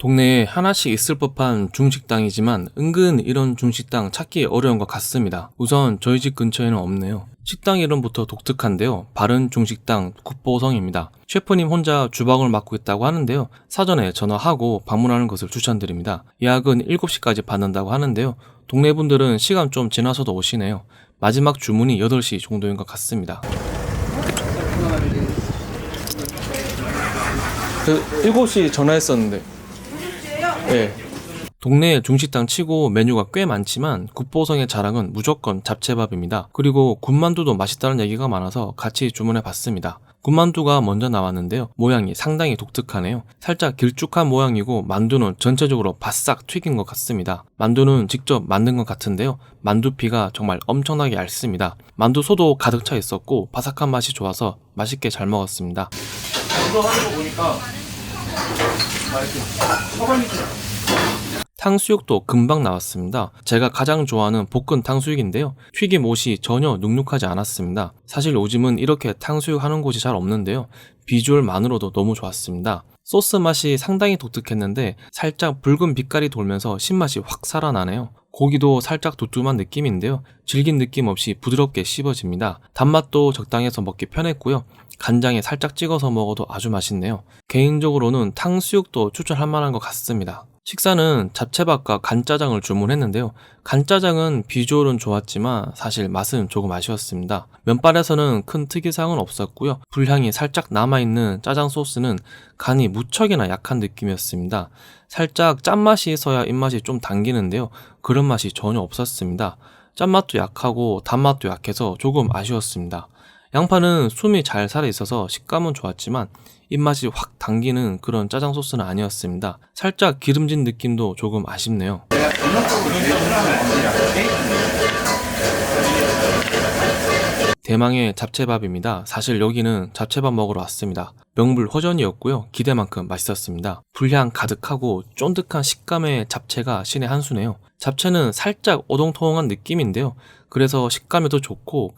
동네에 하나씩 있을 법한 중식당이지만 은근 이런 중식당 찾기 어려운 것 같습니다. 우선 저희 집 근처에는 없네요. 식당 이름부터 독특한데요. 바른 중식당 국보성입니다. 셰프님 혼자 주방을 맡고 있다고 하는데요. 사전에 전화하고 방문하는 것을 추천드립니다. 예약은 7시까지 받는다고 하는데요. 동네 분들은 시간 좀 지나서도 오시네요. 마지막 주문이 8시 정도인 것 같습니다. 7시 전화했었는데. 네. 동네 중식당 치고 메뉴가 꽤 많지만 국보성의 자랑은 무조건 잡채밥입니다. 그리고 군만두도 맛있다는 얘기가 많아서 같이 주문해 봤습니다. 군만두가 먼저 나왔는데요. 모양이 상당히 독특하네요. 살짝 길쭉한 모양이고 만두는 전체적으로 바싹 튀긴 것 같습니다. 만두는 직접 만든 것 같은데요. 만두피가 정말 엄청나게 얇습니다. 만두 소도 가득 차 있었고 바삭한 맛이 좋아서 맛있게 잘 먹었습니다. 이거 하는 거 보니까 탕수육도 금방 나왔습니다. 제가 가장 좋아하는 볶은 탕수육인데요. 튀김 옷이 전혀 눅눅하지 않았습니다. 사실 요즘은 이렇게 탕수육 하는 곳이 잘 없는데요. 비주얼만으로도 너무 좋았습니다. 소스 맛이 상당히 독특했는데 살짝 붉은 빛깔이 돌면서 신맛이 확 살아나네요. 고기도 살짝 두툼한 느낌인데요. 질긴 느낌 없이 부드럽게 씹어집니다. 단맛도 적당해서 먹기 편했고요. 간장에 살짝 찍어서 먹어도 아주 맛있네요. 개인적으로는 탕수육도 추천할 만한 것 같습니다. 식사는 잡채밥과 간짜장을 주문했는데요. 간짜장은 비주얼은 좋았지만 사실 맛은 조금 아쉬웠습니다. 면발에서는 큰 특이사항은 없었고요. 불향이 살짝 남아있는 짜장 소스는 간이 무척이나 약한 느낌이었습니다. 살짝 짠맛이 있어야 입맛이 좀 당기는데요. 그런 맛이 전혀 없었습니다. 짠맛도 약하고 단맛도 약해서 조금 아쉬웠습니다. 양파는 숨이 잘 살아있어서 식감은 좋았지만 입맛이 확 당기는 그런 짜장 소스는 아니었습니다. 살짝 기름진 느낌도 조금 아쉽네요. 대망의 잡채밥입니다. 사실 여기는 잡채밥 먹으러 왔습니다. 명불허전이었고요. 기대만큼 맛있었습니다. 불향 가득하고 쫀득한 식감의 잡채가 신의 한 수네요. 잡채는 살짝 오동통한 느낌인데요. 그래서 식감에도 좋고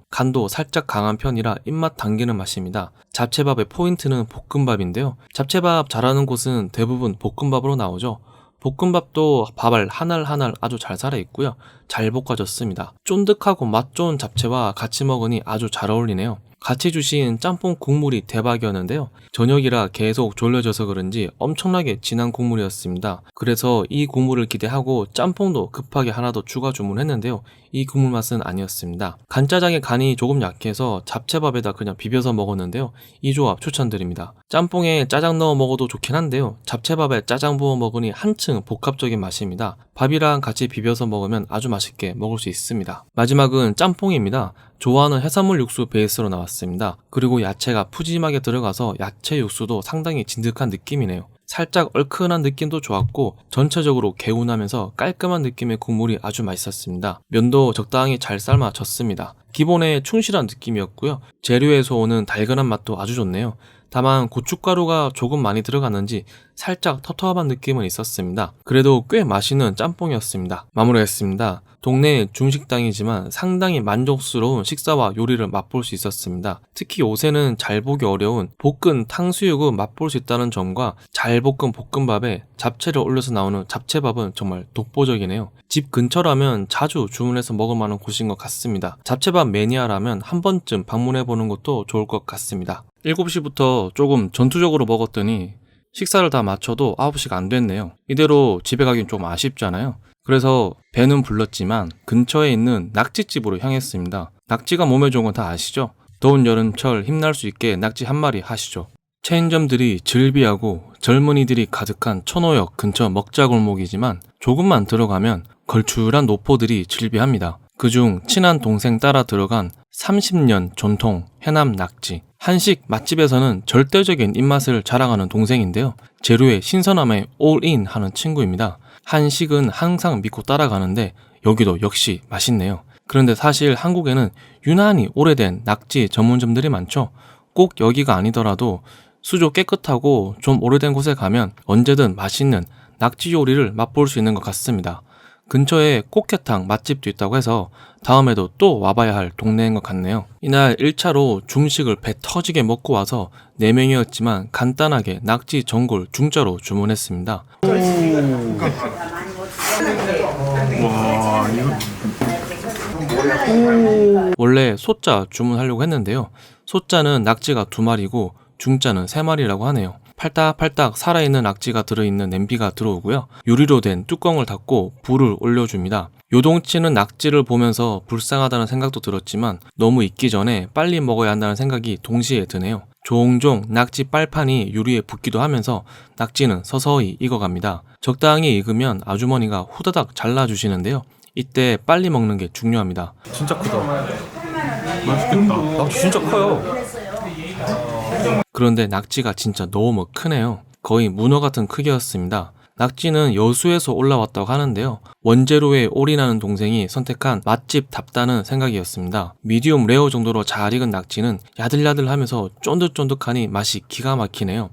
간도 살짝 강한 편이라 입맛 당기는 맛입니다. 잡채밥의 포인트는 볶음밥인데요. 잡채밥 잘하는 곳은 대부분 볶음밥으로 나오죠. 볶음밥도 밥알 하날 아주 잘 살아있고요. 잘 볶아졌습니다. 쫀득하고 맛 좋은 잡채와 같이 먹으니 아주 잘 어울리네요. 같이 주신 짬뽕 국물이 대박이었는데요. 저녁이라 계속 졸려져서 그런지 엄청나게 진한 국물이었습니다. 그래서 이 국물을 기대하고 짬뽕도 급하게 하나 더 추가 주문했는데요. 이 국물 맛은 아니었습니다. 간짜장의 간이 조금 약해서 잡채밥에다 그냥 비벼서 먹었는데요. 이 조합 추천드립니다. 짬뽕에 짜장 넣어 먹어도 좋긴 한데요. 잡채밥에 짜장 부어 먹으니 한층 복합적인 맛입니다. 밥이랑 같이 비벼서 먹으면 아주 맛있게 먹을 수 있습니다. 마지막은 짬뽕입니다. 좋아하는 해산물 육수 베이스로 나왔습니다. 그리고 야채가 푸짐하게 들어가서 야채 육수도 상당히 진득한 느낌이네요. 살짝 얼큰한 느낌도 좋았고 전체적으로 개운하면서 깔끔한 느낌의 국물이 아주 맛있었습니다. 면도 적당히 잘 삶아졌습니다. 기본에 충실한 느낌이었고요. 재료에서 오는 달큰한 맛도 아주 좋네요. 다만 고춧가루가 조금 많이 들어갔는지 살짝 텁텁한 느낌은 있었습니다. 그래도 꽤 맛있는 짬뽕이었습니다. 마무리했습니다. 동네 중식당이지만 상당히 만족스러운 식사와 요리를 맛볼 수 있었습니다. 특히 요새는 잘 보기 어려운 볶은 탕수육은 맛볼 수 있다는 점과 잘 볶은 볶음밥에 잡채를 올려서 나오는 잡채밥은 정말 독보적이네요. 집 근처라면 자주 주문해서 먹을 만한 곳인 것 같습니다. 잡채밥 매니아라면 한 번쯤 방문해보는 것도 좋을 것 같습니다. 7시부터 조금 전투적으로 먹었더니 식사를 다 마쳐도 9시가 안 됐네요. 이대로 집에 가긴 좀 아쉽잖아요. 그래서 배는 불렀지만 근처에 있는 낙지집으로 향했습니다. 낙지가 몸에 좋은 건 다 아시죠? 더운 여름철 힘날 수 있게 낙지 한 마리 하시죠. 체인점들이 즐비하고 젊은이들이 가득한 천호역 근처 먹자골목이지만 조금만 들어가면 걸출한 노포들이 즐비합니다. 그중 친한 동생 따라 들어간 30년 전통 해남 낙지. 한식 맛집에서는 절대적인 입맛을 자랑하는 동생인데요. 재료의 신선함에 올인 하는 친구입니다. 한식은 항상 믿고 따라가는데 여기도 역시 맛있네요. 그런데 사실 한국에는 유난히 오래된 낙지 전문점들이 많죠. 꼭 여기가 아니더라도 수조 깨끗하고 좀 오래된 곳에 가면 언제든 맛있는 낙지 요리를 맛볼 수 있는 것 같습니다. 근처에 꽃게탕 맛집도 있다고 해서 다음에도 또 와봐야 할 동네인 것 같네요. 이날 1차로 중식을 배 터지게 먹고 와서 4명이었지만 간단하게 낙지 전골 중짜로 주문했습니다. 원래 소자 주문하려고 했는데요. 소자는 낙지가 2마리고 중자는 3마리라고 하네요. 팔딱팔딱 살아있는 낙지가 들어있는 냄비가 들어오고요. 유리로 된 뚜껑을 닫고 불을 올려줍니다. 요동치는 낙지를 보면서 불쌍하다는 생각도 들었지만 너무 익기 전에 빨리 먹어야 한다는 생각이 동시에 드네요. 종종 낙지 빨판이 유리에 붙기도 하면서 낙지는 서서히 익어갑니다. 적당히 익으면 아주머니가 후다닥 잘라주시는데요. 이때 빨리 먹는 게 중요합니다. 진짜 크다. 맛있겠다. 낙지 진짜 커요. 그런데 낙지가 진짜 너무 크네요. 거의 문어 같은 크기였습니다. 낙지는 여수에서 올라왔다고 하는데요. 원재료에 올인하는 동생이 선택한 맛집답다는 생각이었습니다. 미디움 레어 정도로 잘 익은 낙지는 야들야들하면서 쫀득쫀득하니 맛이 기가 막히네요.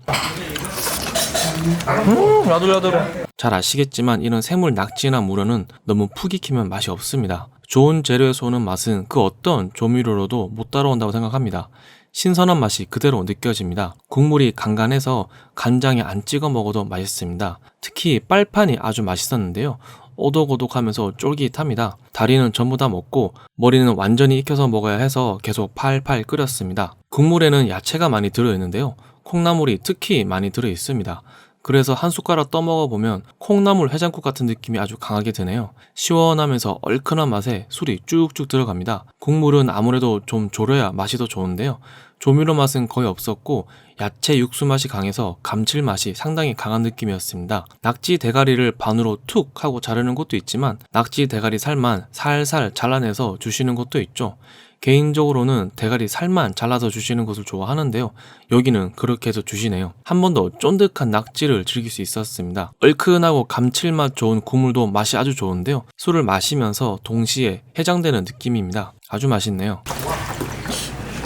야들야들해. 잘 아시겠지만 이런 생물 낙지나 물어는 너무 푹 익히면 맛이 없습니다. 좋은 재료에서 오는 맛은 그 어떤 조미료로도 못 따라온다고 생각합니다. 신선한 맛이 그대로 느껴집니다. 국물이 간간해서 간장에 안 찍어 먹어도 맛있습니다. 특히 빨판이 아주 맛있었는데요. 오독오독하면서 쫄깃합니다. 다리는 전부 다 먹고 머리는 완전히 익혀서 먹어야 해서 계속 팔팔 끓였습니다. 국물에는 야채가 많이 들어있는데요. 콩나물이 특히 많이 들어있습니다. 그래서 한 숟가락 떠먹어 보면 콩나물 해장국 같은 느낌이 아주 강하게 드네요. 시원하면서 얼큰한 맛에 술이 쭉쭉 들어갑니다. 국물은 아무래도 좀 졸여야 맛이 더 좋은데요. 조미료 맛은 거의 없었고 야채 육수 맛이 강해서 감칠맛이 상당히 강한 느낌이었습니다. 낙지 대가리를 반으로 툭 하고 자르는 것도 있지만 낙지 대가리 살만 살살 잘라내서 주시는 것도 있죠. 개인적으로는 대가리 살만 잘라서 주시는 것을 좋아하는데요. 여기는 그렇게 해서 주시네요. 한 번 더 쫀득한 낙지를 즐길 수 있었습니다. 얼큰하고 감칠맛 좋은 국물도 맛이 아주 좋은데요. 술을 마시면서 동시에 해장되는 느낌입니다. 아주 맛있네요.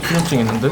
수면증 있는데?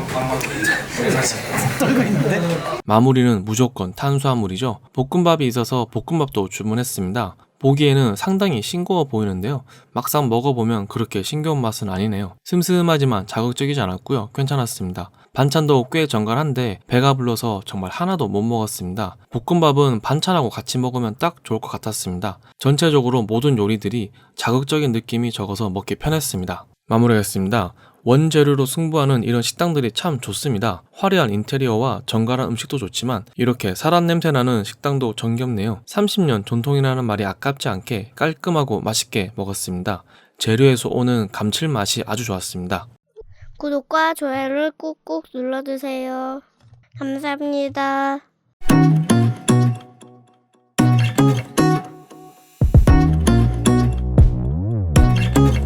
마무리는 무조건 탄수화물이죠. 볶음밥이 있어서 볶음밥도 주문했습니다. 보기에는 상당히 싱거워 보이는데요. 막상 먹어보면 그렇게 싱거운 맛은 아니네요. 슴슴하지만 자극적이지 않았고요. 괜찮았습니다. 반찬도 꽤 정갈한데 배가 불러서 정말 하나도 못 먹었습니다. 볶음밥은 반찬하고 같이 먹으면 딱 좋을 것 같았습니다. 전체적으로 모든 요리들이 자극적인 느낌이 적어서 먹기 편했습니다. 마무리하겠습니다. 원재료로 승부하는 이런 식당들이 참 좋습니다. 화려한 인테리어와 정갈한 음식도 좋지만 이렇게 사람 냄새나는 식당도 정겹네요. 30년 전통이라는 말이 아깝지 않게 깔끔하고 맛있게 먹었습니다. 재료에서 오는 감칠맛이 아주 좋았습니다. 구독과 좋아요를 꾹꾹 눌러주세요. 감사합니다.